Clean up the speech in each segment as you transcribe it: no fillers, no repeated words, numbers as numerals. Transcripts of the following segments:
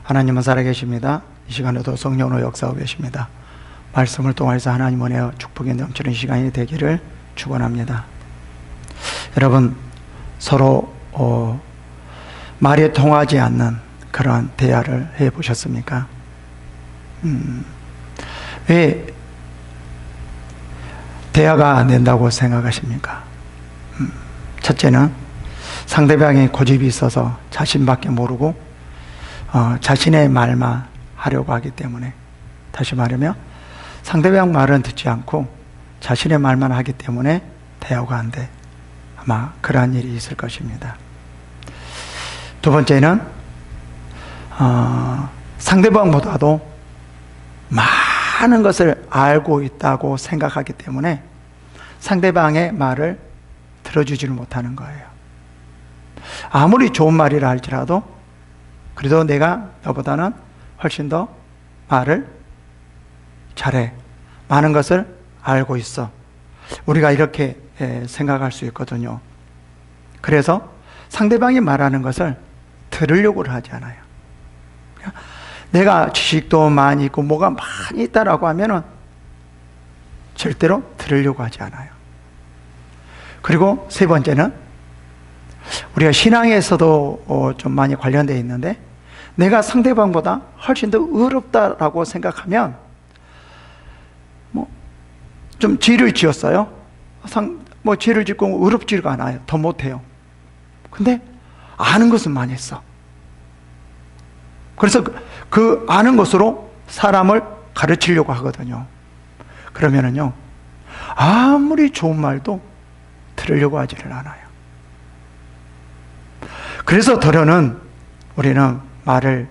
하나님은 살아계십니다. 이 시간에도 성령으로 역사하고 계십니다. 말씀을 통해서 하나님 은혜와 축복이 넘치는 시간이 되기를 축원합니다. 여러분, 서로 말이 통하지 않는 그런 대화를 해보셨습니까? 왜 대화가 안 된다고 생각하십니까? 첫째는 상대방의 고집이 있어서 자신밖에 모르고 자신의 말만 하려고 하기 때문에, 다시 말하면 상대방 말은 듣지 않고 자신의 말만 하기 때문에 대화가 안 돼. 아마 그러한 일이 있을 것입니다. 두 번째는 상대방보다도 많은 것을 알고 있다고 생각하기 때문에 상대방의 말을 들어주지를 못하는 거예요. 아무리 좋은 말이라 할지라도 그래도 내가 너보다는 훨씬 더 말을 잘해, 많은 것을 알고 있어, 우리가 이렇게 생각할 수 있거든요. 그래서 상대방이 말하는 것을 들으려고 하지 않아요. 내가 지식도 많이 있고 뭐가 많이 있다라고 하면은 절대로 들으려고 하지 않아요. 그리고 세 번째는 우리가 신앙에서도 좀 많이 관련되어 있는데, 내가 상대방보다 훨씬 더 의롭다라고 생각하면 좀 죄를 지었어요. 죄를 짓고 의롭지가 않아요. 더 못해요. 근데 아는 것은 많이 했어. 그래서 그 아는 것으로 사람을 가르치려고 하거든요. 그러면은요, 아무리 좋은 말도 들으려고 하지를 않아요. 그래서 더러는 우리는 말을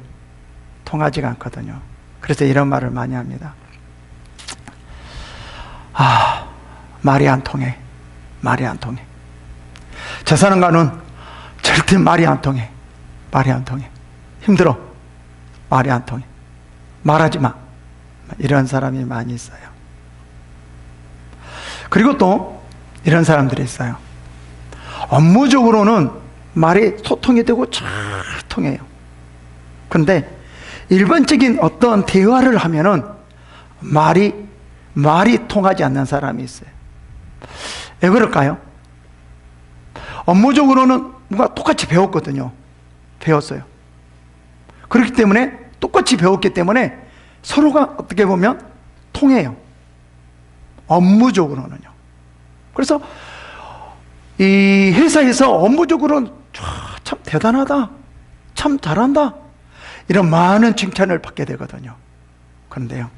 통하지가 않거든요. 그래서 이런 말을 많이 합니다. 말이 안 통해. 말이 안 통해. 저 사람과는 절대 말이 안 통해. 말이 안 통해. 힘들어. 말이 안 통해. 말하지 마. 이런 사람이 많이 있어요. 그리고 또 이런 사람들이 있어요. 업무적으로는 말이 소통이 되고 잘 통해요. 그런데 일반적인 어떤 대화를 하면은 말이 통하지 않는 사람이 있어요. 왜 그럴까요? 업무적으로는 뭔가 똑같이 배웠거든요. 배웠어요. 그렇기 때문에 똑같이 배웠기 때문에 서로가 어떻게 보면 통해요. 업무적으로는요. 그래서 이 회사에서 업무적으로는 참 대단하다, 참 잘한다, 이런 많은 칭찬을 받게 되거든요. 그런데요,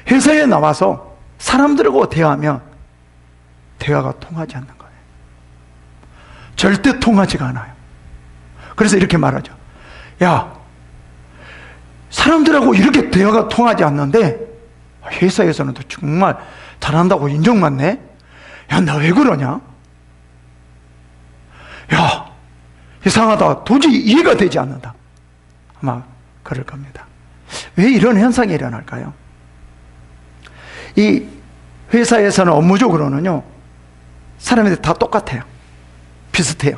회사에 나와서 사람들하고 대화하면 대화가 통하지 않는 거예요. 절대 통하지가 않아요. 그래서 이렇게 말하죠. 야, 사람들하고 이렇게 대화가 통하지 않는데 회사에서는 또 정말 잘한다고 인정받네? 야, 나 왜 그러냐? 야, 이상하다. 도저히 이해가 되지 않는다. 아마 그럴 겁니다. 왜 이런 현상이 일어날까요? 이 회사에서는 업무적으로는요, 사람들이 다 똑같아요. 비슷해요.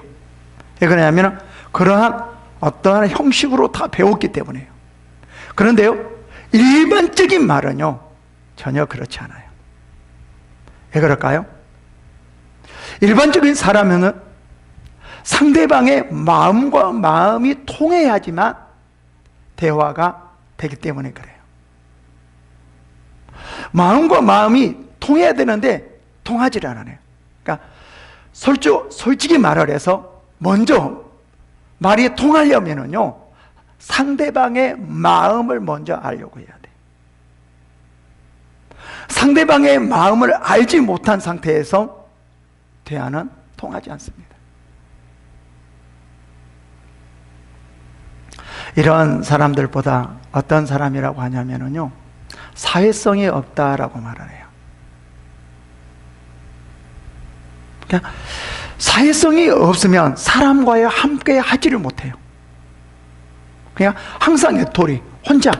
왜 그러냐면 그러한 어떠한 형식으로 다 배웠기 때문에요. 그런데요, 일반적인 말은요, 전혀 그렇지 않아요. 왜 그럴까요? 일반적인 사람은 상대방의 마음과 마음이 통해야지만 대화가 되기 때문에 그래요. 마음과 마음이 통해야 되는데 통하지를 않아요. 그러니까 솔직히 말을 해서 먼저 말이 통하려면은요, 상대방의 마음을 먼저 알려고 해야 돼. 상대방의 마음을 알지 못한 상태에서 대화는 통하지 않습니다. 이런 사람들보다 어떤 사람이라고 하냐면요, 사회성이 없다라고 말을 해요. 그러니까 사회성이 없으면 사람과의 함께 하지를 못해요. 그냥 항상 외톨이, 혼자.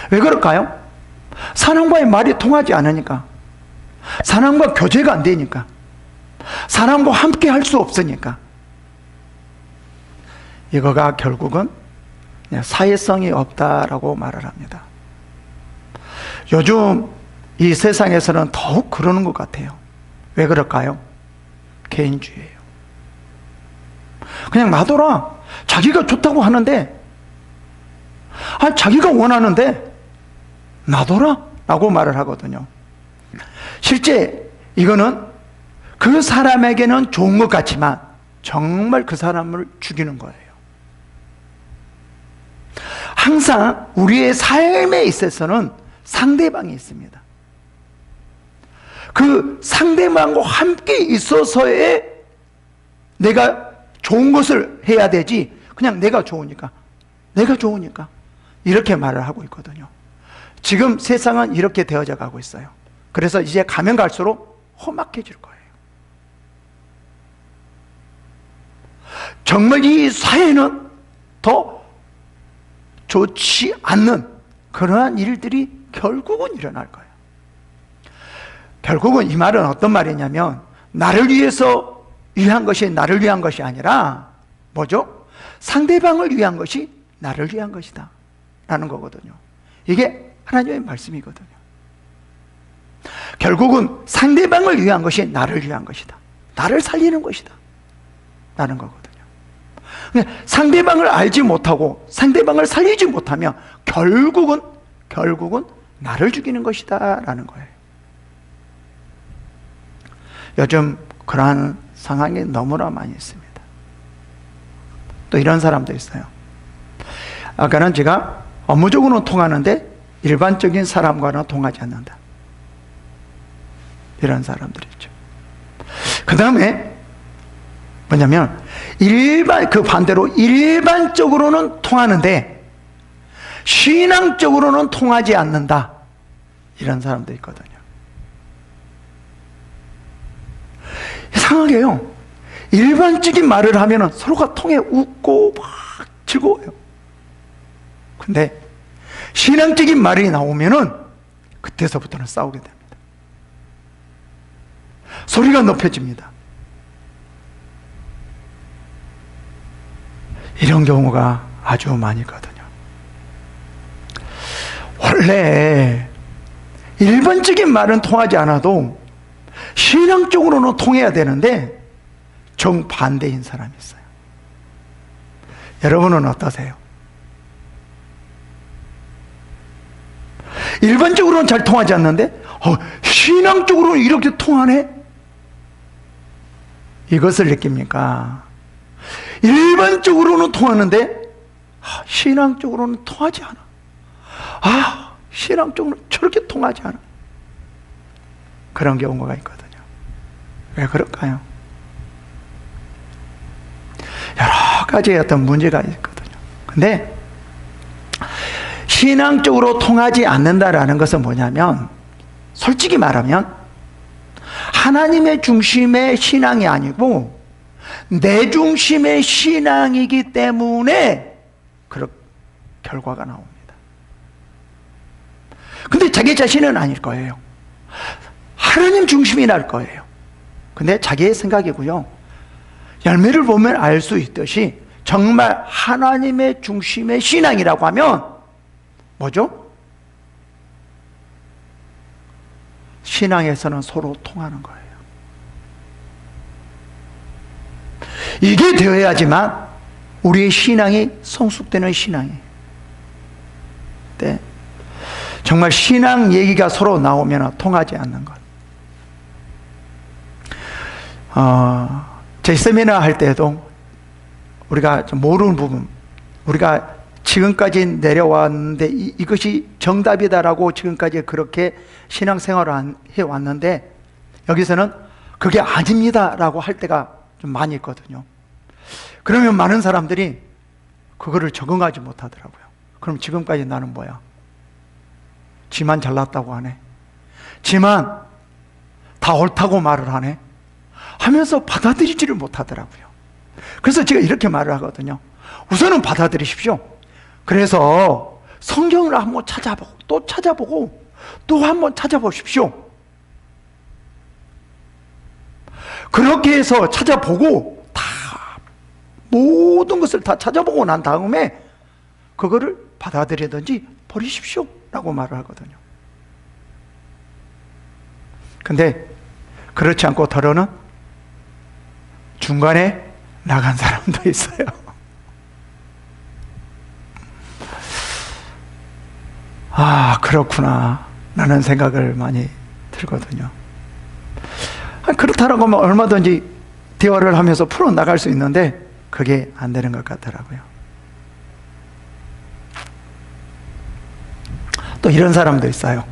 왜 그럴까요? 사람과의 말이 통하지 않으니까, 사람과 교제가 안 되니까, 사람과 함께 할 수 없으니까. 이거가 결국은 사회성이 없다라고 말을 합니다. 요즘 이 세상에서는 더욱 그러는 것 같아요. 왜 그럴까요? 개인주의예요. 그냥 놔둬라. 자기가 좋다고 하는데, 자기가 원하는데 놔둬라 라고 말을 하거든요. 실제 이거는 그 사람에게는 좋은 것 같지만 정말 그 사람을 죽이는 거예요. 항상 우리의 삶에 있어서는 상대방이 있습니다. 그 상대방과 함께 있어서의 내가 좋은 것을 해야 되지, 그냥 내가 좋으니까 이렇게 말을 하고 있거든요. 지금 세상은 이렇게 되어져 가고 있어요. 그래서 이제 가면 갈수록 험악해질 거예요. 정말 이 사회는 더 좋지 않는 그러한 일들이 결국은 일어날 거예요. 결국은 이 말은 어떤 말이냐면, 나를 위해서 위한 것이 나를 위한 것이 아니라 뭐죠? 상대방을 위한 것이 나를 위한 것이다 라는 거거든요. 이게 하나님의 말씀이거든요. 결국은 상대방을 위한 것이 나를 위한 것이다, 나를 살리는 것이다 라는 거거든요. 상대방을 알지 못하고 상대방을 살리지 못하면 결국은 나를 죽이는 것이다 라는 거예요. 요즘 그러한 상황이 너무나 많이 있습니다. 또 이런 사람도 있어요. 아까는 제가 업무적으로는 통하는데 일반적인 사람과는 통하지 않는다, 이런 사람들이 있죠. 그 다음에 뭐냐면 그 반대로 일반적으로는 통하는데 신앙적으로는 통하지 않는다, 이런 사람도 있거든요. 이상하게요, 일반적인 말을 하면 서로가 통해 웃고 막 즐거워요. 근데 신앙적인 말이 나오면은 그때서부터는 싸우게 됩니다. 소리가 높여집니다. 이런 경우가 아주 많이 있거든요. 원래 일반적인 말은 통하지 않아도 신앙적으로는 통해야 되는데 정반대인 사람이 있어요. 여러분은 어떠세요? 일반적으로는 잘 통하지 않는데 신앙적으로는 이렇게 통하네? 이것을 느낍니까? 일반적으로는 통하는데 신앙적으로는 통하지 않아. 신앙적으로는 저렇게 통하지 않아. 그런 경우가 있거든요. 왜 그럴까요? 여러 가지의 어떤 문제가 있거든요. 근데 신앙적으로 통하지 않는다라는 것은 뭐냐면, 솔직히 말하면 하나님의 중심의 신앙이 아니고 내 중심의 신앙이기 때문에 그런 결과가 나옵니다. 근데 자기 자신은 아닐 거예요. 하나님 중심이 날 거예요. 근데 자기의 생각이고요. 열매를 보면 알 수 있듯이 정말 하나님의 중심의 신앙이라고 하면 뭐죠? 신앙에서는 서로 통하는 거예요. 이게 되어야지만 우리의 신앙이 성숙되는 신앙이에요. 네. 정말 신앙 얘기가 서로 나오면 통하지 않는 것. 제 세미나 할 때도 우리가 좀 모르는 부분, 우리가 지금까지 내려왔는데 이것이 정답이다라고 지금까지 그렇게 신앙생활을 해왔는데 여기서는 그게 아닙니다라고 할 때가 좀 많이 있거든요. 그러면 많은 사람들이 그거를 적응하지 못하더라고요. 그럼 지금까지 나는 뭐야? 지만 잘났다고 하네, 지만 다 옳다고 말을 하네 하면서 받아들이지를 못하더라고요. 그래서 제가 이렇게 말을 하거든요. 우선은 받아들이십시오. 그래서 성경을 한번 찾아보고 또 찾아보고 또 한번 찾아보십시오. 그렇게 해서 찾아보고 다 모든 것을 다 찾아보고 난 다음에 그거를 받아들이든지 버리십시오 라고 말을 하거든요. 근데 그렇지 않고 더러는 중간에 나간 사람도 있어요. 아, 그렇구나 라는 생각을 많이 들거든요. 그렇다라고 하면 얼마든지 대화를 하면서 풀어나갈 수 있는데 그게 안 되는 것 같더라고요. 또 이런 사람도 있어요.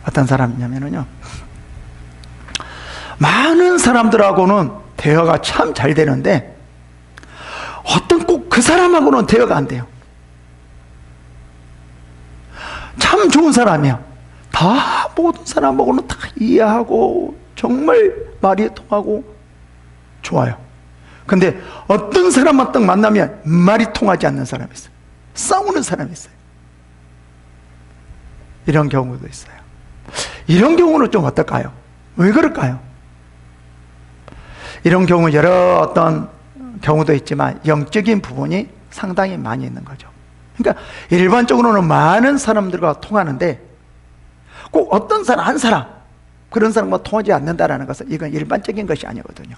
어떤 사람이냐면요, 많은 사람들하고는 대화가 참 잘 되는데 어떤 꼭 그 사람하고는 대화가 안 돼요. 참 좋은 사람이야. 다 모든 사람하고는 다 이해하고 정말 말이 통하고 좋아요. 근데 어떤 사람만 딱 만나면 말이 통하지 않는 사람이 있어요. 싸우는 사람이 있어요. 이런 경우도 있어요. 이런 경우는 좀 어떨까요? 왜 그럴까요? 이런 경우 여러 어떤 경우도 있지만 영적인 부분이 상당히 많이 있는 거죠. 그러니까 일반적으로는 많은 사람들과 통하는데 꼭 어떤 사람, 한 사람, 그런 사람과 통하지 않는다라는 것은 이건 일반적인 것이 아니거든요.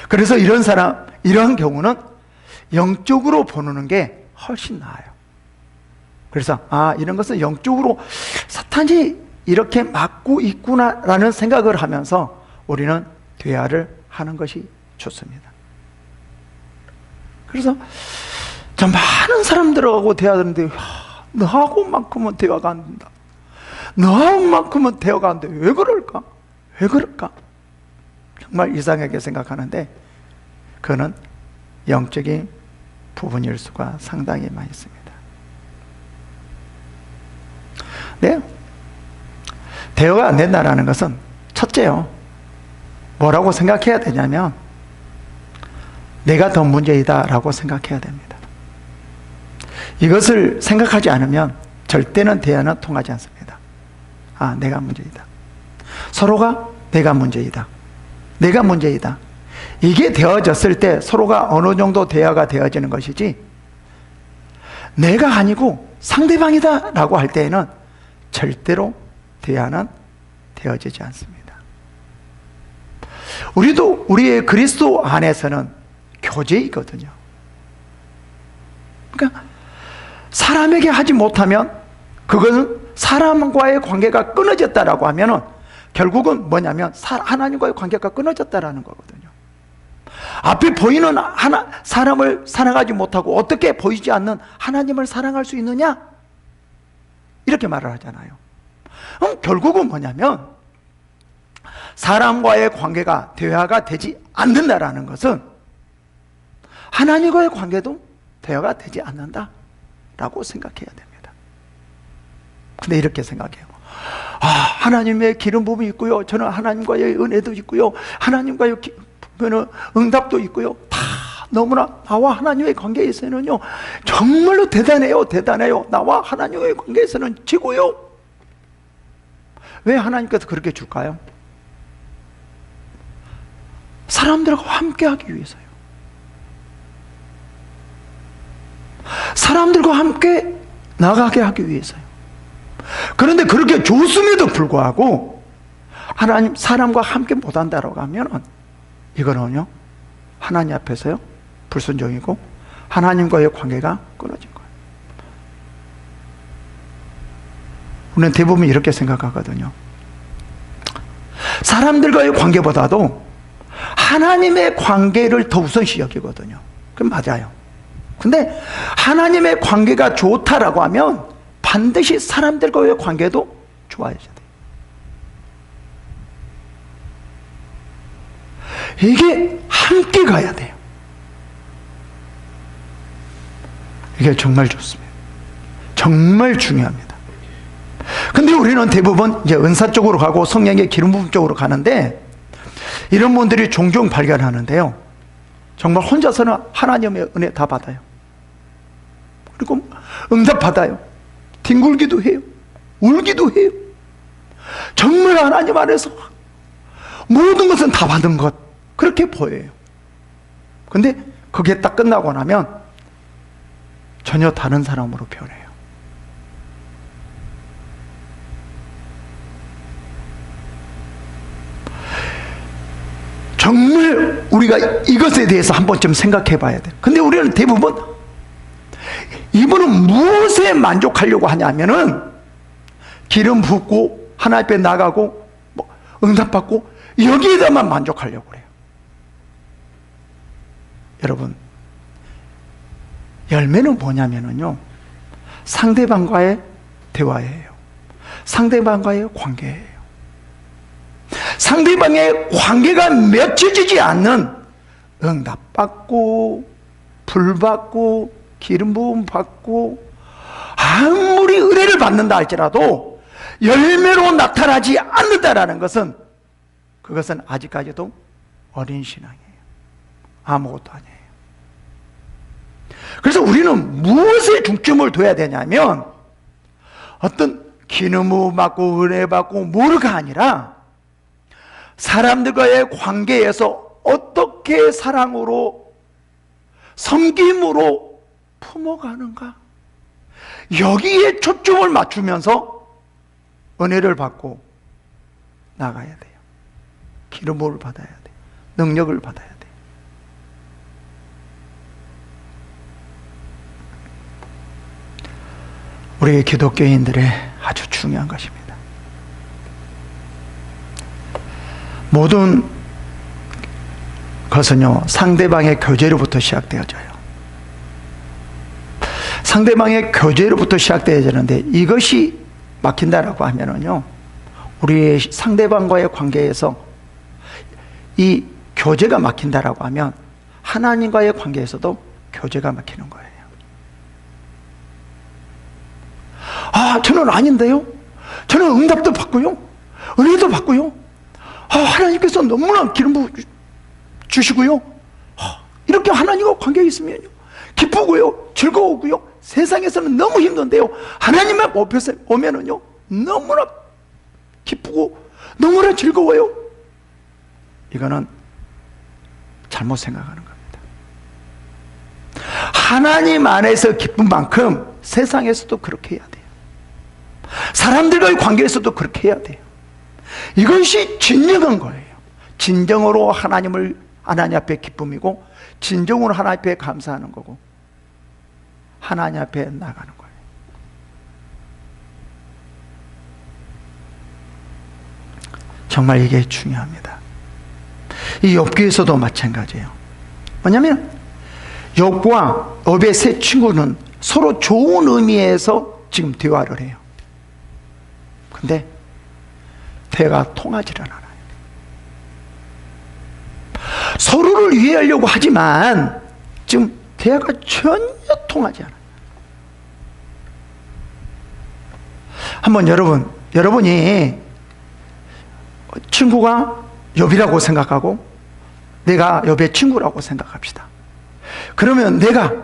그래서 이런 사람, 이런 경우는 영적으로 보는 게 훨씬 나아요. 그래서 이런 것은 영적으로 사탄이 이렇게 막고 있구나라는 생각을 하면서 우리는 대화를 하는 것이 좋습니다. 그래서 참 많은 사람들하고 대화하는데 너하고만큼은 대화가 안 된다. 너하고만큼은 대화가 안 돼. 왜 그럴까? 왜 그럴까? 정말 이상하게 생각하는데 그거는 영적인 부분일 수가 상당히 많이 있습니다. 네, 대화가 안 된다는 것은 첫째요, 뭐라고 생각해야 되냐면 내가 더 문제이다 라고 생각해야 됩니다. 이것을 생각하지 않으면 절대는 대화는 통하지 않습니다. 내가 문제이다. 서로가 내가 문제이다. 내가 문제이다. 이게 되어졌을 때 서로가 어느 정도 대화가 되어지는 것이지, 내가 아니고 상대방이다 라고 할 때에는 절대로 대화는 되어지지 않습니다. 우리도 우리의 그리스도 안에서는 교제이거든요. 그러니까 사람에게 하지 못하면 그것은 사람과의 관계가 끊어졌다라고 하면은 결국은 뭐냐면 하나님과의 관계가 끊어졌다라는 거거든요. 앞에 보이는 사람을 사랑하지 못하고 어떻게 보이지 않는 하나님을 사랑할 수 있느냐? 이렇게 말을 하잖아요. 결국은 뭐냐면 사람과의 관계가 대화가 되지 않는다라는 것은 하나님과의 관계도 대화가 되지 않는다라고 생각해야 됩니다. 근데 이렇게 생각해요. 하나님의 기름 부음이 있고요. 저는 하나님과의 은혜도 있고요. 하나님과의 응답도 있고요. 다 너무나 나와 하나님의 관계에서는요, 정말로 대단해요. 대단해요. 나와 하나님의 관계에서는 지고요. 왜 하나님께서 그렇게 줄까요? 사람들하고 함께 하기 위해서요. 사람들과 함께 나가게 하기 위해서요. 그런데 그렇게 줬음에도 불구하고 하나님 사람과 함께 못한다라고 하면 이거는요, 하나님 앞에서요 불순종이고 하나님과의 관계가 끊어진 거예요. 우리는 대부분 이렇게 생각하거든요. 사람들과의 관계보다도 하나님의 관계를 더 우선시 여기거든요. 그럼 맞아요. 근데 하나님의 관계가 좋다라고 하면 반드시 사람들과의 관계도 좋아져야 돼요. 이게 함께 가야 돼요. 이게 정말 좋습니다. 정말 중요합니다. 근데 우리는 대부분 이제 은사 쪽으로 가고 성령의 기름 부음 쪽으로 가는데, 이런 분들이 종종 발견하는데요, 정말 혼자서는 하나님의 은혜 다 받아요. 그리고 응답 받아요. 뒹굴기도 해요. 울기도 해요. 정말 하나님 안에서 모든 것은 다 받은 것, 그렇게 보여요. 근데 그게 딱 끝나고 나면 전혀 다른 사람으로 변해요. 정말 우리가 이것에 대해서 한 번쯤 생각해 봐야 돼요. 근데 우리는 대부분 이분은 무엇에 만족하려고 하냐면은 기름 붓고 하나님 앞에 나가고 뭐 응답받고 여기에다만 만족하려고 그래요. 여러분, 열매는 뭐냐면요, 상대방과의 대화예요. 상대방과의 관계예요. 상대방의 관계가 맺혀지지 않는 응답받고 불받고 기름 부음 받고 아무리 은혜를 받는다 할지라도 열매로 나타나지 않는다라는 것은, 그것은 아직까지도 어린 신앙이에요. 아무것도 아니에요. 그래서 우리는 무엇에 중점을 둬야 되냐면, 어떤 기름 받고 은혜 받고 뭐가 아니라 사람들과의 관계에서 어떻게 사랑으로 섬김으로 품어가는가, 여기에 초점을 맞추면서 은혜를 받고 나가야 돼요. 기름을 받아야 돼요. 능력을 받아야 돼요. 우리 기독교인들의 아주 중요한 것입니다. 모든 것은요, 상대방의 교제로부터 시작되어져요. 상대방의 교제로부터 시작되어지는데, 이것이 막힌다라고 하면은요, 우리의 상대방과의 관계에서 이 교제가 막힌다라고 하면 하나님과의 관계에서도 교제가 막히는 거예요. 아, 저는 아닌데요? 저는 응답도 받고요, 은혜도 받고요, 하나님께서 너무나 기름 부어 주시고요, 이렇게 하나님과 관계에 있으면 기쁘고요, 즐거우고요, 세상에서는 너무 힘든데요, 하나님 앞에 오면은요 너무나 기쁘고 너무나 즐거워요. 이거는 잘못 생각하는 겁니다. 하나님 안에서 기쁜 만큼 세상에서도 그렇게 해야 돼요. 사람들과의 관계에서도 그렇게 해야 돼요. 이것이 진정한 거예요. 진정으로 하나님 앞에 기쁨이고, 진정으로 하나님 앞에 감사하는 거고, 하나님 앞에 나가는 거예요. 정말 이게 중요합니다. 이 욥기에서도 마찬가지예요. 뭐냐면 욥과 욥의 세 친구는 서로 좋은 의미에서 지금 대화를 해요. 근데 대화가 통하지를 않아요. 서로를 이해하려고 하지만 지금 대화가 전혀 통하지 않아요. 한번 여러분이 친구가 욥이라고 생각하고 내가 욥의 친구라고 생각합시다. 그러면 내가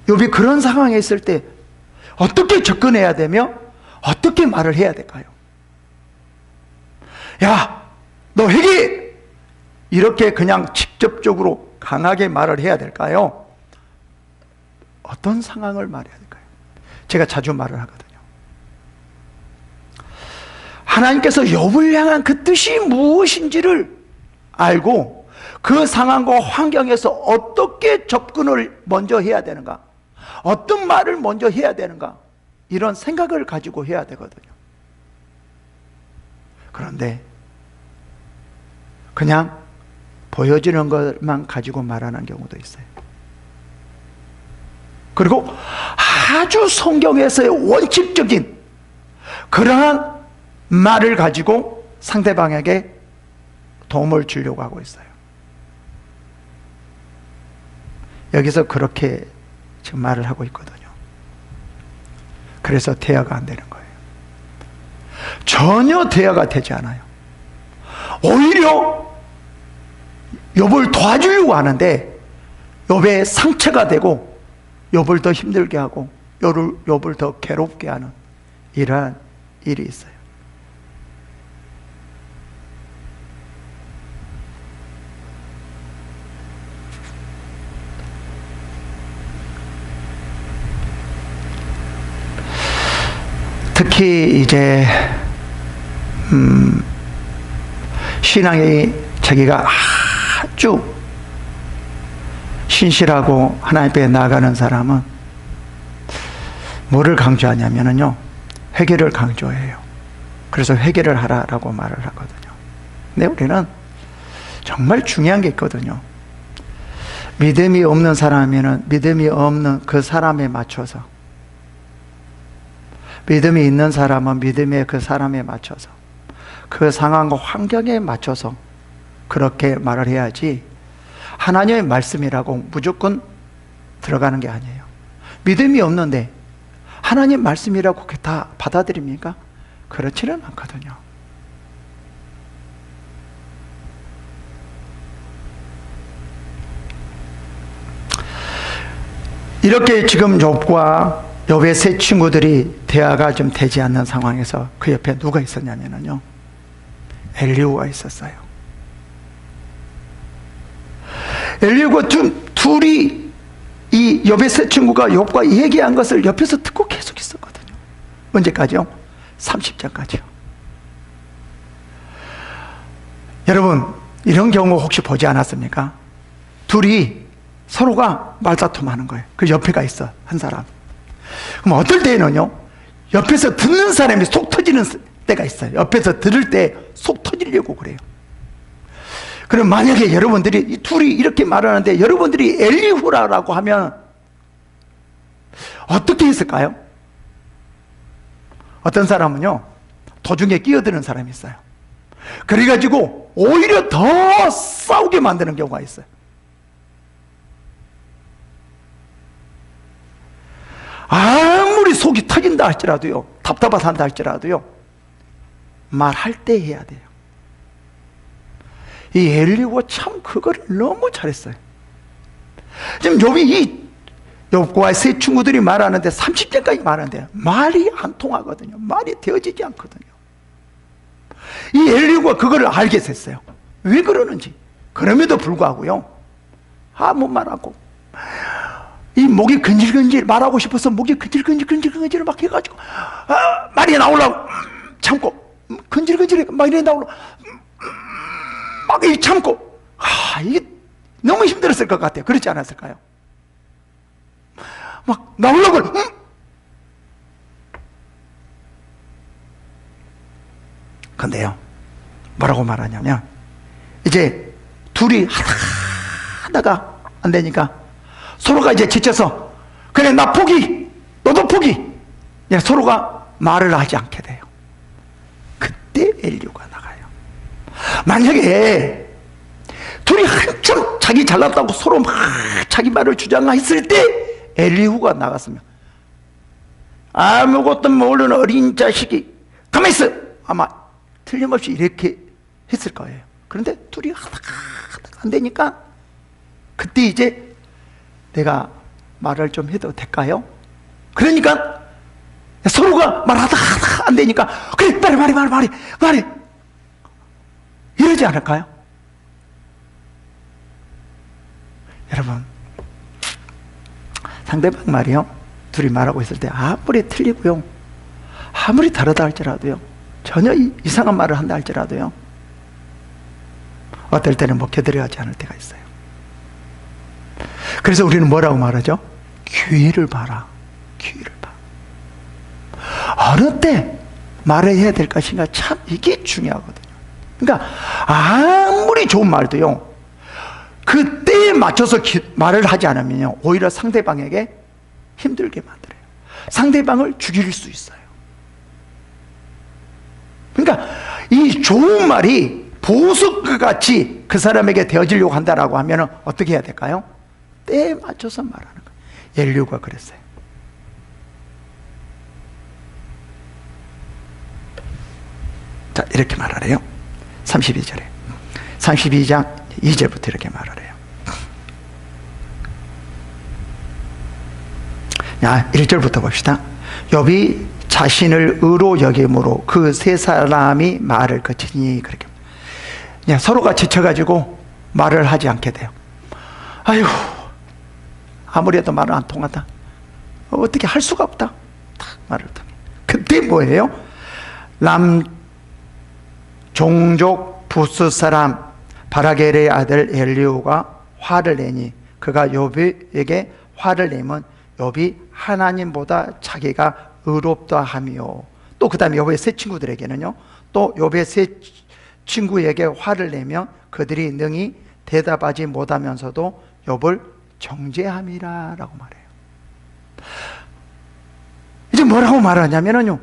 욥이 그런 상황에 있을 때 어떻게 접근해야 되며 어떻게 말을 해야 될까요? 야, 너 회개! 이렇게 그냥 직접적으로 강하게 말을 해야 될까요? 어떤 상황을 말해야 될까요? 제가 자주 말을 하거든요. 하나님께서 욥을 향한 그 뜻이 무엇인지를 알고 그 상황과 환경에서 어떻게 접근을 먼저 해야 되는가, 어떤 말을 먼저 해야 되는가, 이런 생각을 가지고 해야 되거든요. 그런데 그냥 보여지는 것만 가지고 말하는 경우도 있어요. 그리고 아주 성경에서의 원칙적인 그러한 말을 가지고 상대방에게 도움을 주려고 하고 있어요. 여기서 그렇게 지금 말을 하고 있거든요. 그래서 대화가 안 되는 거예요. 전혀 대화가 되지 않아요. 오히려 욥을 도와주려고 하는데 욥의 상처가 되고 욥을 더 힘들게 하고 욥을 더 괴롭게 하는 이러한 일이 있어요. 특히 이제 신앙이 자기가 아주 신실하고 하나님 앞에 나아가는 사람은 뭐를 강조하냐면요, 회개를 강조해요. 그래서 회개를 하라라고 말을 하거든요. 근데 우리는 정말 중요한 게 있거든요. 믿음이 없는 사람이면 믿음이 없는 그 사람에 맞춰서, 믿음이 있는 사람은 믿음의 그 사람에 맞춰서, 그 상황과 환경에 맞춰서 그렇게 말을 해야지, 하나님의 말씀이라고 무조건 들어가는 게 아니에요. 믿음이 없는데 하나님 말씀이라고 그렇게 다 받아들입니까? 그렇지는 않거든요. 이렇게 지금 욥과 욥의 세 친구들이 대화가 좀 되지 않는 상황에서 그 옆에 누가 있었냐면요, 엘리후가 있었어요. 엘리후가 둘이 이 욥의 세 친구가 욥과 얘기한 것을 옆에서 듣고 계속 있었거든요. 언제까지요? 30장까지요. 여러분, 이런 경우 혹시 보지 않았습니까? 둘이 서로가 말다툼하는 거예요. 그 옆에가 있어, 한 사람. 그럼 어떨 때에는요, 옆에서 듣는 사람이 속 터지는 때가 있어요. 옆에서 들을 때 속 터지려고 그래요. 그럼 만약에 여러분들이 이 둘이 이렇게 말하는데 여러분들이 엘리후라고 하면 어떻게 했을까요? 어떤 사람은요, 도중에 끼어드는 사람이 있어요. 그래가지고 오히려 더 싸우게 만드는 경우가 있어요. 아무리 속이 터진다 할지라도요, 답답하다 할지라도요, 말할 때 해야 돼요. 이 엘리후가 참 그거를 너무 잘했어요. 지금 욥이 욥과 세 친구들이 말하는데 30장까지 말하는데 말이 안 통하거든요. 말이 되어지지 않거든요. 이 엘리후가 그거를 알게 됐어요. 왜 그러는지. 그럼에도 불구하고요, 아무 말하고, 이 목이 근질근질, 말하고 싶어서 목이 근질근질 막 해가지고 말이 나오려고 참고, 근질근질 막 이래 나오려고 막 참고, 이게 너무 힘들었을 것 같아요. 그렇지 않았을까요? 막 나오려고 근데요, 뭐라고 말하냐면, 이제 둘이 하다가 안 되니까 서로가 이제 지쳐서, 그래 나 포기, 너도 포기, 서로가 말을 하지 않게 돼요. 그때 엘리후가 나가요. 만약에 둘이 한참 자기 잘났다고 서로 막 자기 말을 주장했을 때 엘리후가 나갔으면, 아무것도 모르는 어린 자식이 가만히 있어, 아마 틀림없이 이렇게 했을 거예요. 그런데 둘이 하다가 안 되니까 그때 이제 내가 말을 좀 해도 될까요? 그러니까 서로가 말하다가 안 되니까, 그래 말해 이러지 않을까요? 여러분, 상대방 말이요, 둘이 말하고 있을 때 아무리 틀리고요, 아무리 다르다 할지라도요, 전혀 이상한 말을 한다 할지라도요, 어떨 때는 먹혀들여 하지 않을 때가 있어요. 그래서 우리는 뭐라고 말하죠? 기회를 봐라. 기회를 봐. 어느 때 말을 해야 될 것인가, 참 이게 중요하거든요. 그러니까 아무리 좋은 말도요, 그 때에 맞춰서 말을 하지 않으면요, 오히려 상대방에게 힘들게 만들어요. 상대방을 죽일 수 있어요. 그러니까 이 좋은 말이 보석과 같이 그 사람에게 되어지려고 한다라고 하면 어떻게 해야 될까요? 때에 맞춰서 말하는 거예요. 엘리후가 그랬어요. 자, 이렇게 말하래요. 32절에 32장 2절부터 이렇게 말하래요. 자, 1절부터 봅시다. 욥이 자신을 의로 여김으로 그 세 사람이 말을 그치니, 그렇게 서로가 지쳐가지고 말을 하지 않게 돼요. 아이고, 아무리 해도 말은 안 통하다, 어떻게 할 수가 없다, 딱 말을 통해. 그게 뭐예요? 람 종족 부스 사람 바라겔의 아들 엘리후가 화를 내니 그가 욥에게 화를 내면 욥이 하나님보다 자기가 의롭다 하며, 또 그 다음에 욥의 세 친구들에게는요, 또 욥의 세 친구에게 화를 내며 그들이 능히 대답하지 못하면서도 욥을 정죄함이라 라고 말해요. 이제 뭐라고 말하냐면요,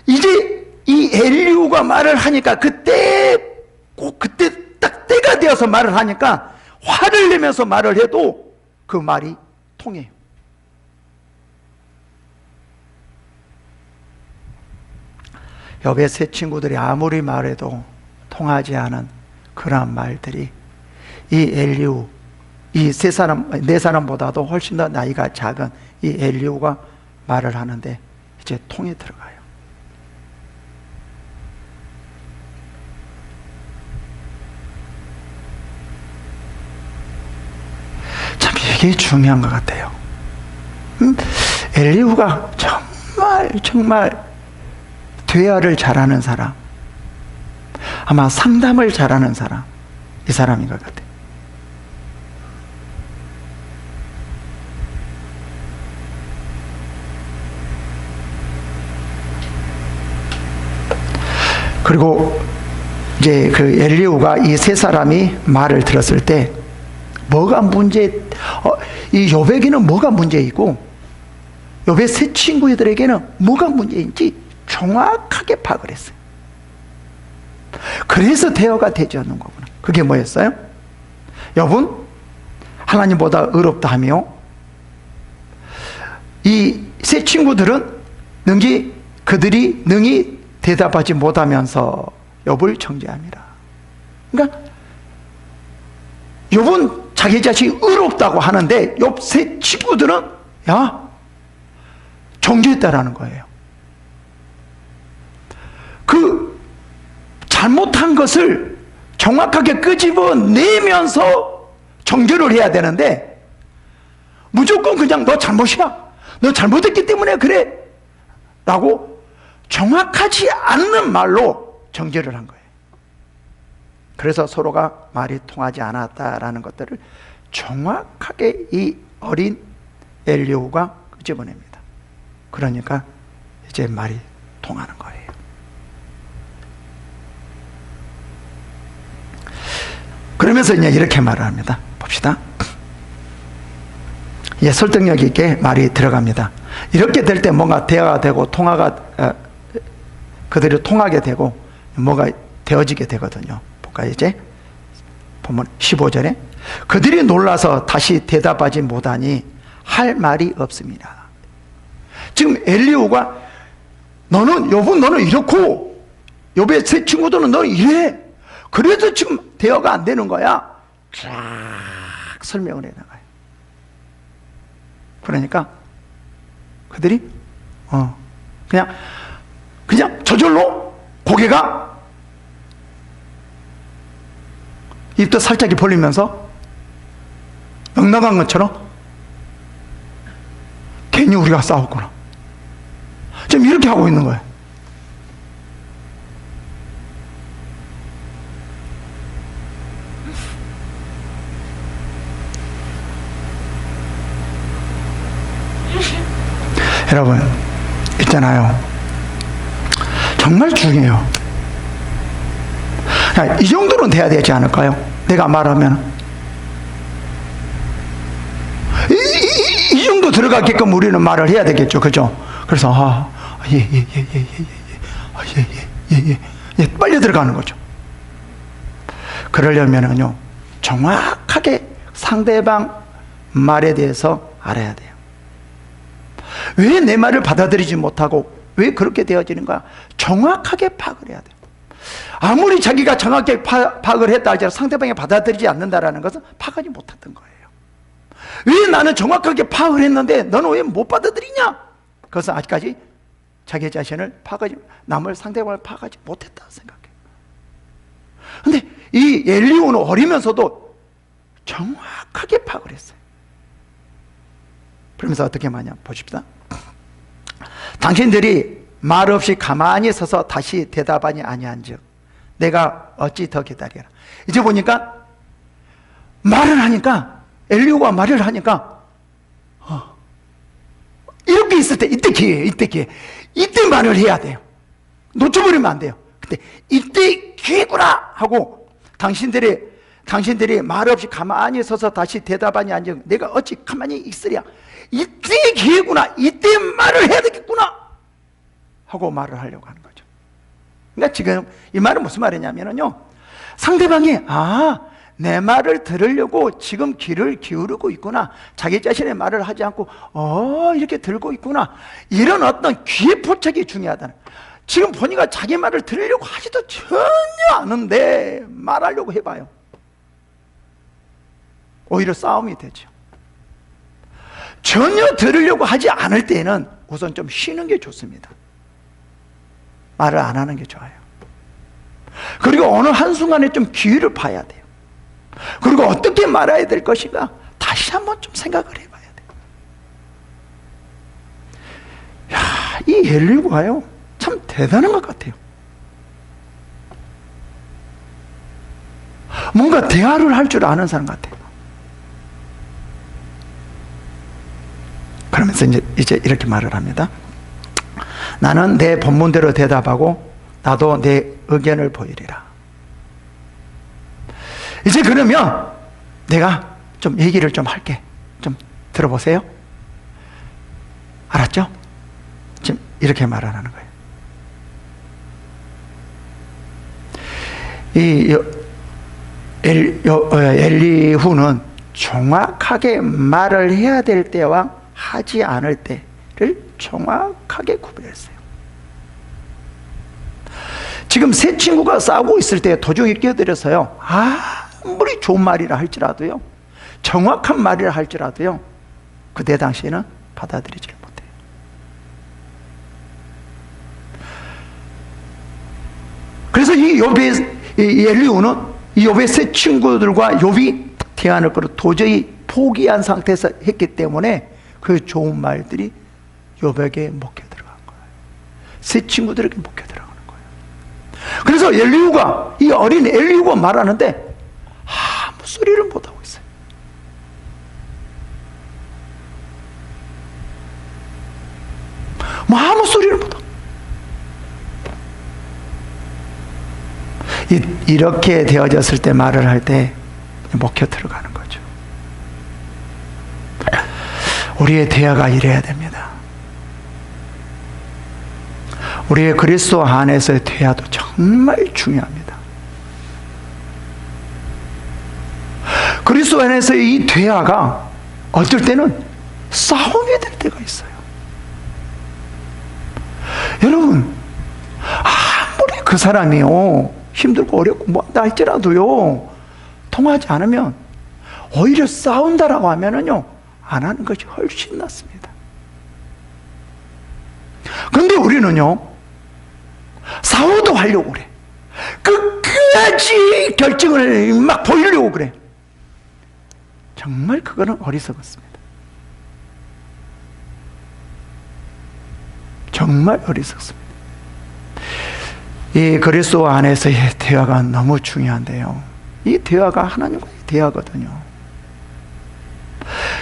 이제 이 엘리후가 말을 하니까 그때 딱 때가 되어서 말을 하니까 화를 내면서 말을 해도 그 말이 통해요. 욥의 세 친구들이 아무리 말해도 통하지 않은 그러한 말들이 이 엘리후, 이 네 사람보다도 훨씬 더 나이가 작은 이 엘리후가 말을 하는데 이제 통에 들어가요. 참 이게 중요한 것 같아요. 엘리후가 정말 대화를 잘하는 사람, 아마 상담을 잘하는 사람, 이 사람인 것 같아요. 그리고 이제 그 엘리후가 이 세 사람이 말을 들었을 때 뭐가 이 욥에게는 뭐가 문제이고 욥의 세 친구들에게는 뭐가 문제인지 정확하게 파악을 했어요. 그래서 대화가 되지 않는 거구나. 그게 뭐였어요? 욥은 하나님보다 의롭다 하며 이 세 친구들은 그들이 능히 대답하지 못하면서 욥을 정죄함이라. 그러니까 욥은 자기 자신이 의롭다고 하는데 욥 세 친구들은 정죄했다라는 거예요. 그 잘못한 것을 정확하게 끄집어내면서 정죄를 해야 되는데 무조건 그냥 너 잘못이야, 너 잘못했기 때문에 그래 라고 정확하지 않는 말로 정죄를 한 거예요. 그래서 서로가 말이 통하지 않았다라는 것들을 정확하게 이 어린 엘리후가 끄집어냅니다. 그러니까 이제 말이 통하는 거예요. 그러면서 이제 이렇게 말을 합니다. 봅시다. 예, 설득력 있게 말이 들어갑니다. 이렇게 될 때 뭔가 대화가 되고 그들이 통하게 되고 뭐가 되어지게 되거든요. 볼까요? 이제 보면 15절에 그들이 놀라서 다시 대답하지 못하니 할 말이 없습니다. 지금 엘리후가 욥은 너는 이렇고 욥의 세 친구들은 너는 이래. 그래서 지금 대화가 안 되는 거야. 쫙 설명을 해나가요. 그러니까 그들이 그냥 저절로 고개가 입도 살짝 벌리면서 넉넉한 것처럼 괜히 우리가 싸웠구나, 지금 이렇게 하고 있는 거예요. 여러분 있잖아요, 정말 중요해요. 이 정도는 돼야 되지 않을까요? 내가 말하면 이 정도 들어가게끔 우리는 말을 해야 되겠죠, 그죠? 그래서 빨리 들어가는 거죠. 그러려면은요 정확하게 상대방 말에 대해서 알아야 돼요. 왜 내 말을 받아들이지 못하고 왜 그렇게 되어지는가 정확하게 파악을 해야 돼요. 아무리 자기가 정확하게 파악을 했다 할지라도 상대방이 받아들이지 않는다라는 것은 파악하지 못했던 거예요. 왜 나는 정확하게 파악을 했는데 너는 왜 못 받아들이냐? 그것은 아직까지 자기 자신을 남을 상대방을 파악하지 못했다 생각해요. 근데 이 엘리후는 어리면서도 정확하게 파악을 했어요. 그러면서 어떻게 말하냐 보십시다. 당신들이 말 없이 가만히 서서 다시 대답하니 아니한즉 내가 어찌 더 기다리라. 이제 보니까 말을 하니까, 엘리후가 말을 하니까 이렇게 있을 때, 이때 기회예요. 이때 말을 해야 돼요. 놓쳐버리면 안 돼요. 근데 이때 기회구나 하고, 당신들이 말 없이 가만히 서서 다시 대답하니 아니한즉 내가 어찌 가만히 있으랴. 이때 기회구나, 이때 말을 해야 되겠구나 하고 말을 하려고 하는 거죠. 그러니까 지금 이 말은 무슨 말이냐면요, 상대방이 내 말을 들으려고 지금 귀를 기울이고 있구나, 자기 자신의 말을 하지 않고 이렇게 들고 있구나, 이런 어떤 귀의 포착이 중요하다는. 지금 보니까 자기 말을 들으려고 하지도 전혀 않은데 말하려고 해봐요. 오히려 싸움이 되죠. 전혀 들으려고 하지 않을 때에는 우선 좀 쉬는 게 좋습니다. 말을 안 하는 게 좋아요. 그리고 어느 한순간에 좀 기회를 봐야 돼요. 그리고 어떻게 말해야 될 것인가 다시 한번 좀 생각을 해봐야 돼요. 이 엘리후가요, 참 대단한 것 같아요. 뭔가 대화를 할 줄 아는 사람 같아요. 그러면서 이제 이렇게 말을 합니다. 나는 내 본문대로 대답하고 나도 내 의견을 보이리라. 이제 그러면 내가 좀 얘기를 좀 할게. 좀 들어보세요. 알았죠? 지금 이렇게 말하는 거예요. 엘리후는 정확하게 말을 해야 될 때와 하지 않을 때를 정확하게 구별했어요. 지금 세 친구가 싸우고 있을 때 도중에 끼어들어서요, 아무리 좋은 말이라 할지라도요, 정확한 말이라 할지라도요, 그때 당시에는 받아들이지 못해요. 그래서 이 엘리후는 이 욥의 세 친구들과 욥이 대안을 걸어 도저히 포기한 상태에서 했기 때문에 그 좋은 말들이 욥에게 먹혀 들어간 거예요. 세 친구들에게 먹혀 들어가는 거예요. 그래서 엘리후가, 이 어린 엘리후가 말하는데 아무 소리를 못 하고 있어요. 아무 소리를 못 하고. 이렇게 되어졌을 때 말을 할 때 먹혀 들어가는 거죠. 우리의 대화가 이래야 됩니다. 우리의 그리스도 안에서의 대화도 정말 중요합니다. 그리스도 안에서의 이 대화가 어떨 때는 싸움이 될 때가 있어요. 여러분, 아무리 그 사람이요 힘들고 어렵고 뭐한다 할지라도요, 통하지 않으면 오히려 싸운다라고 하면은요, 안 하는 것이 훨씬 낫습니다. 그런데 우리는요, 싸워도 하려고 그래. 끝까지 결정을 막 보이려고 그래. 정말 그거는 어리석었습니다. 정말 어리석습니다. 이 그리스도 안에서의 대화가 너무 중요한데요, 이 대화가 하나님과의 대화거든요.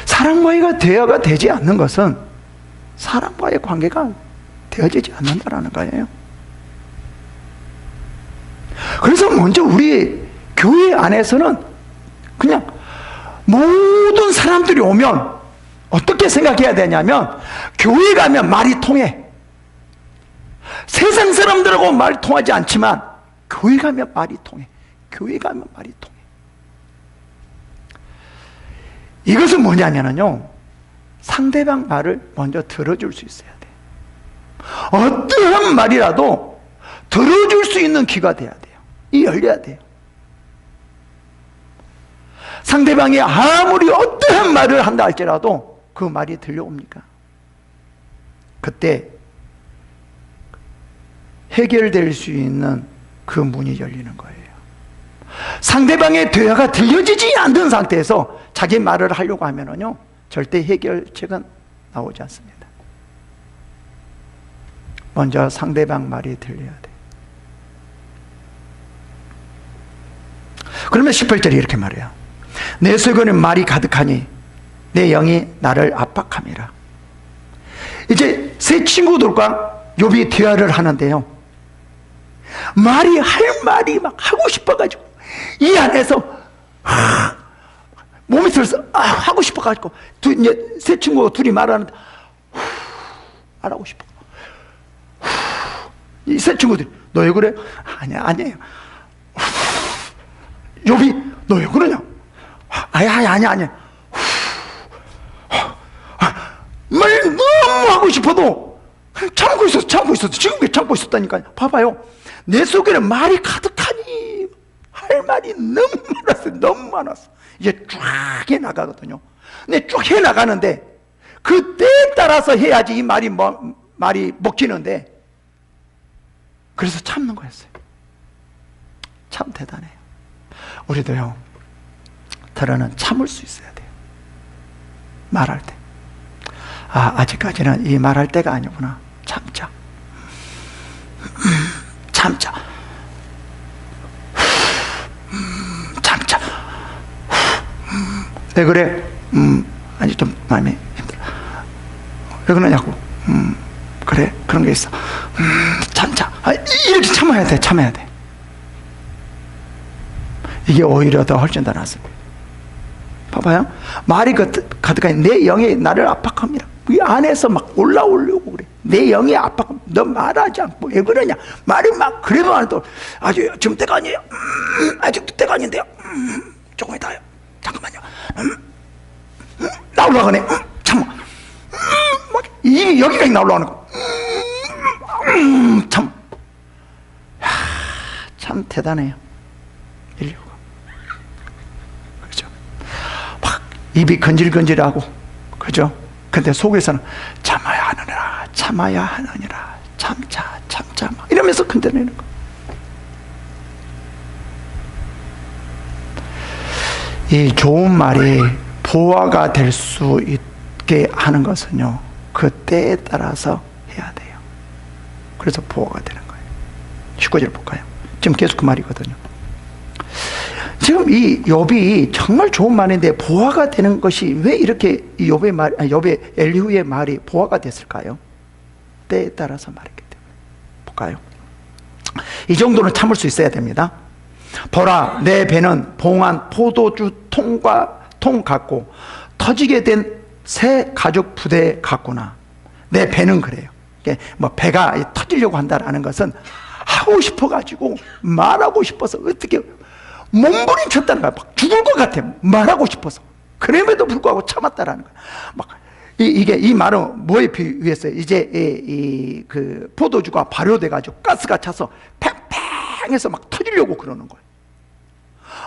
사람과의 대화가 되지 않는 것은 사람과의 관계가 되어지지 않는다라는 거예요. 그래서 먼저 우리 교회 안에서는 그냥 모든 사람들이 오면 어떻게 생각해야 되냐면, 교회 가면 말이 통해. 세상 사람들하고 말이 통하지 않지만 교회 가면 말이 통해. 교회 가면 말이 통해. 이것은 뭐냐면요, 상대방 말을 먼저 들어줄 수 있어야 돼. 어떠한 말이라도 들어줄 수 있는 귀가 돼야 돼요. 이 열려야 돼요. 상대방이 아무리 어떠한 말을 한다 할지라도 그 말이 들려옵니까? 그때 해결될 수 있는 그 문이 열리는 거예요. 상대방의 대화가 들려지지 않는 상태에서 자기 말을 하려고 하면은요, 절대 해결책은 나오지 않습니다. 먼저 상대방 말이 들려야 돼. 그러면 18절에 이렇게 말해요. 내 속에는 말이 가득하니 내 영이 나를 압박함이라. 이제 세 친구들과 욥이 대화를 하는데요, 말이 할 말이 막 하고 싶어가지고 이 안에서 몸이 들어서 하고 싶어가지고 이제 세 친구가 둘이 말하는데 말하고 싶어. 이 세 친구들이 너 왜 그래? 아니에요. 욥이 너 왜 그러냐? 아니야. 말 너무 하고 싶어도 참고 있었어. 지금 참고 있었다니까요. 봐봐요. 내 속에는 말이 가득하니 할 말이 너무 많았어. 이제 쫙 해나가거든요. 근데 쭉 해나가는데 그 때에 따라서 해야지 이 말이 먹히는데, 그래서 참는 거였어요. 참 대단해요. 우리도요, 때로는 참을 수 있어야 돼요. 말할 때. 아직까지는 이 말할 때가 아니구나. 참자. 참자. 왜 그래? 아니, 좀 마음이 힘들어. 왜 그러냐고. 그래, 그런 게 있어. 참자. 이렇게 참아야 돼. 이게 오히려 더 훨씬 더 낫습니다. 봐봐요. 말이 가득하니 내 영이 나를 압박합니다. 이 안에서 막 올라오려고 그래. 내 영이 압박합니다. 너 말하지 않고 왜 그러냐. 말이 막 그래도 또 아주 지금 때가 아니에요. 아직도 때가 아닌데요. 조금 이따요. 잠깐만요. 나 올라가네. 참아. 막 입이 여기까지 나 올라가는 거. 참. 참 대단해요. 인류가. 그죠? 막 입이 건질건질하고, 그죠? 근데 속에서는 참아야 하느니라. 참자. 막 이러면서 건드리는 거. 이 좋은 말이 보화가 될 수 있게 하는 것은요, 그 때에 따라서 해야 돼요. 그래서 보화가 되는 거예요. 19절 볼까요? 지금 계속 그 말이거든요. 지금 이 욥이 정말 좋은 말인데 보화가 되는 것이 왜 이렇게 이 욥의 엘리후의 말이 보화가 됐을까요? 때에 따라서 말했기 때문에. 볼까요? 이 정도는 참을 수 있어야 됩니다. 보라, 내 배는 봉한 포도주 통 같고 터지게 된 새 가죽 부대 같구나. 내 배는 그래요. 뭐 배가 터지려고 한다는 것은 하고 싶어가지고 말하고 싶어서 어떻게 몸부림쳤다는 거야. 막 죽을 것 같아. 말하고 싶어서. 그럼에도 불구하고 참았다라는 거야. 막 이 말은 뭐에 비유했어요? 이제 그 포도주가 발효돼가지고 가스가 차서 팽팽해서 막 터지려고 그러는 거예요.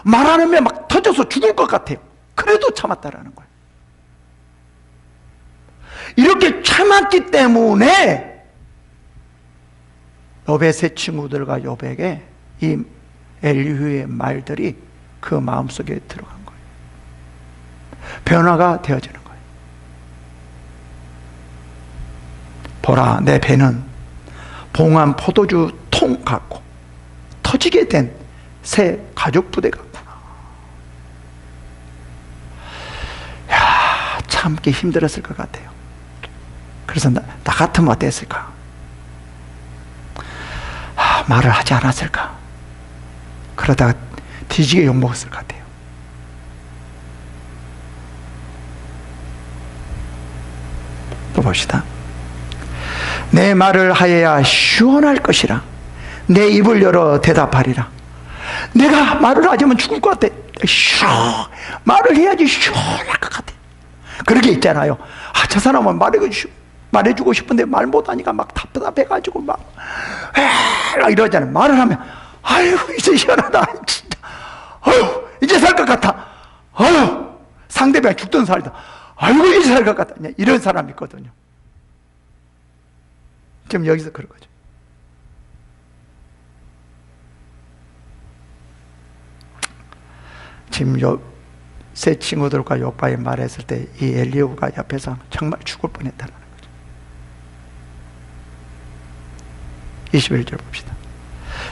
말 안 하면 막 터져서 죽을 것 같아요. 그래도 참았다라는 거예요. 이렇게 참았기 때문에 욥의 세 친구들과 욥에게 이 엘리후의 말들이 그 마음속에 들어간 거예요. 변화가 되어지는 거예요. 보라, 내 배는 봉한 포도주 통 같고 터지게 된 새 가죽 부대 같구나. 참기 힘들었을 것 같아요. 그래서 나 같으면 어땠을까? 말을 하지 않았을까? 그러다가 뒤지게 욕먹었을 것 같아요. 또 봅시다. 내 말을 하여야 시원할 것이라. 내 입을 열어 대답하리라. 내가 말을 하자면 죽을 것 같아. 말을 해야지 시원할 것 같아. 그렇게 있잖아요. 저 사람은 말해주고 싶은데 말 못하니까 막 답답해가지고 막 이러잖아요. 말을 하면 아이고 이제 시원하다. 진짜 아유 이제 살 것 같아. 아유 상대방이 죽던 살다. 아이고 이제 살 것 같다. 이런 사람이 있거든요. 지금 여기서 그런 거죠. 지금 세 친구들과 욥과의 말했을 때 이 엘리후가 옆에서 정말 죽을 뻔했다는 거죠. 21절 봅시다.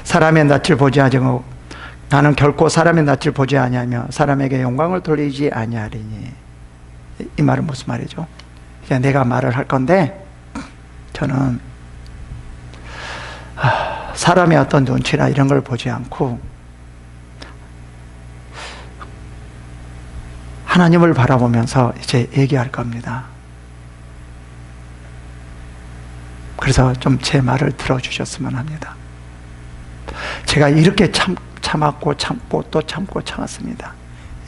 사람의 낯을 보지 아니하고 나는 결코 사람의 낯을 보지 아니하며 사람에게 영광을 돌리지 아니하리니. 이 말은 무슨 말이죠? 이제 내가 말을 할 건데 저는 사람의 어떤 눈치나 이런 걸 보지 않고 하나님을 바라보면서 이제 얘기할 겁니다. 그래서 좀 제 말을 들어주셨으면 합니다. 제가 이렇게 참았고 참고 또 참고 참았습니다.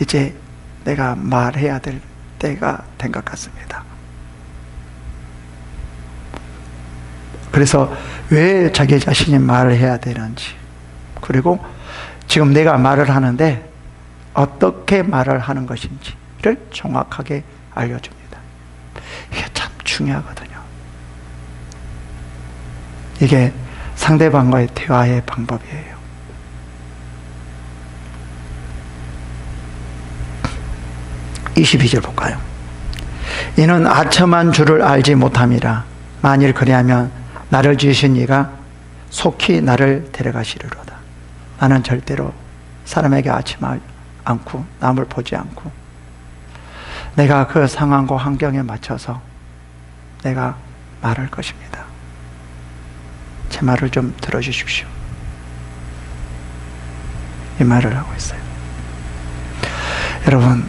이제 내가 말해야 될 때가 된 것 같습니다. 그래서 왜 자기 자신이 말을 해야 되는지, 그리고 지금 내가 말을 하는데 어떻게 말을 하는 것인지를 정확하게 알려줍니다. 이게 참 중요하거든요. 이게 상대방과의 대화의 방법이에요. (22절) 볼까요? 이는 아첨한 줄을 알지 못함이라. 만일 그리하면 나를 지으신 이가 속히 나를 데려가시리로다. 나는 절대로 사람에게 아첨하지 않고 남을 보지 않고 내가 그 상황과 환경에 맞춰서 내가 말할 것입니다. 제 말을 좀 들어주십시오. 이 말을 하고 있어요. 여러분,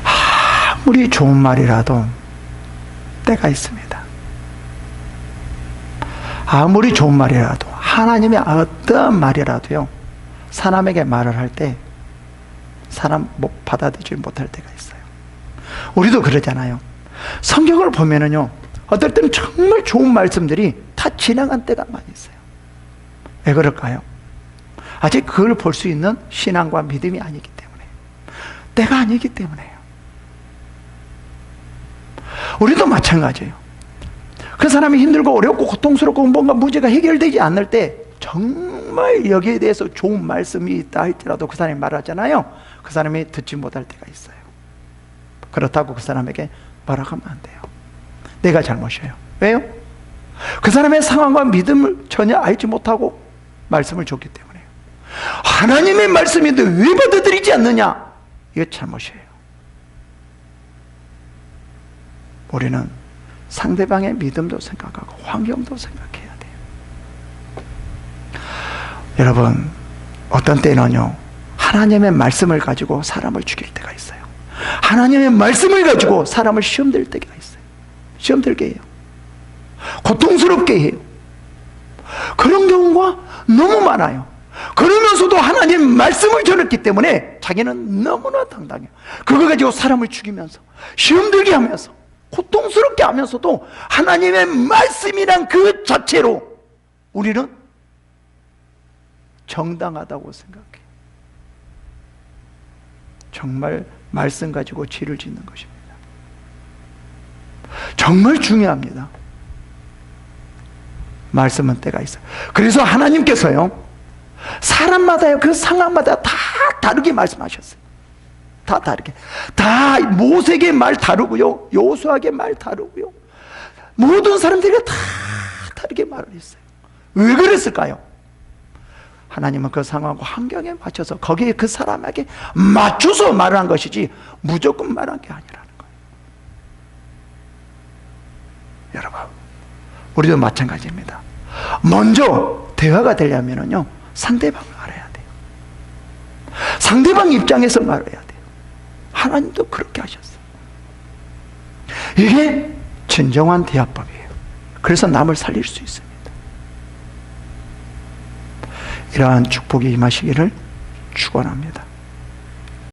아무리 좋은 말이라도 때가 있습니다. 아무리 좋은 말이라도, 하나님의 어떤 말이라도요, 사람에게 말을 할 때 사람 받아들이지 못할 때가 있어요. 우리도 그러잖아요. 성경을 보면은요, 어떨 때는 정말 좋은 말씀들이 다 지나간 때가 많이 있어요. 왜 그럴까요? 아직 그걸 볼 수 있는 신앙과 믿음이 아니기 때문에, 때가 아니기 때문에요. 우리도 마찬가지예요. 그 사람이 힘들고 어렵고 고통스럽고 뭔가 문제가 해결되지 않을 때 정말 여기에 대해서 좋은 말씀이 있다 할지라도 그 사람이 말하잖아요. 그 사람이 듣지 못할 때가 있어요. 그렇다고 그 사람에게 뭐라 하면 안 돼요. 내가 잘못이에요. 왜요? 그 사람의 상황과 믿음을 전혀 알지 못하고 말씀을 줬기 때문에요. 하나님의 말씀인데 왜 받아들이지 않느냐? 이거 잘못이에요. 우리는 상대방의 믿음도 생각하고 환경도 생각해야 돼요. 여러분, 어떤 때는요, 하나님의 말씀을 가지고 사람을 죽일 때가 있어요. 하나님의 말씀을 가지고 사람을 시험 들 때가 있어요. 시험 들게 해요. 고통스럽게 해요. 그런 경우가 너무 많아요. 그러면서도 하나님 말씀을 전했기 때문에 자기는 너무나 당당해요. 그거 가지고 사람을 죽이면서 시험 들게 하면서 고통스럽게 하면서도 하나님의 말씀이란 그 자체로 우리는 정당하다고 생각해요. 정말 말씀 가지고 죄를 짓는 것입니다. 정말 중요합니다. 말씀은 때가 있어요. 그래서 하나님께서요, 사람마다요, 그 상황마다 다 다르게 말씀하셨어요. 다 다르게. 다 모세에게 말 다르고요, 여호수아에게 말 다르고요, 모든 사람들이 다 다르게 말을 했어요. 왜 그랬을까요? 하나님은 그 상황과 환경에 맞춰서 거기에 그 사람에게 맞춰서 말을 한 것이지 무조건 말한 게 아니라는 거예요. 여러분, 우리도 마찬가지입니다. 먼저 대화가 되려면요, 상대방을 알아야 돼요. 상대방 입장에서 말해야 돼요. 하나님도 그렇게 하셨어요. 이게 진정한 대화법이에요. 그래서 남을 살릴 수 있습니다. 이러한 축복이 임하시기를 축원합니다.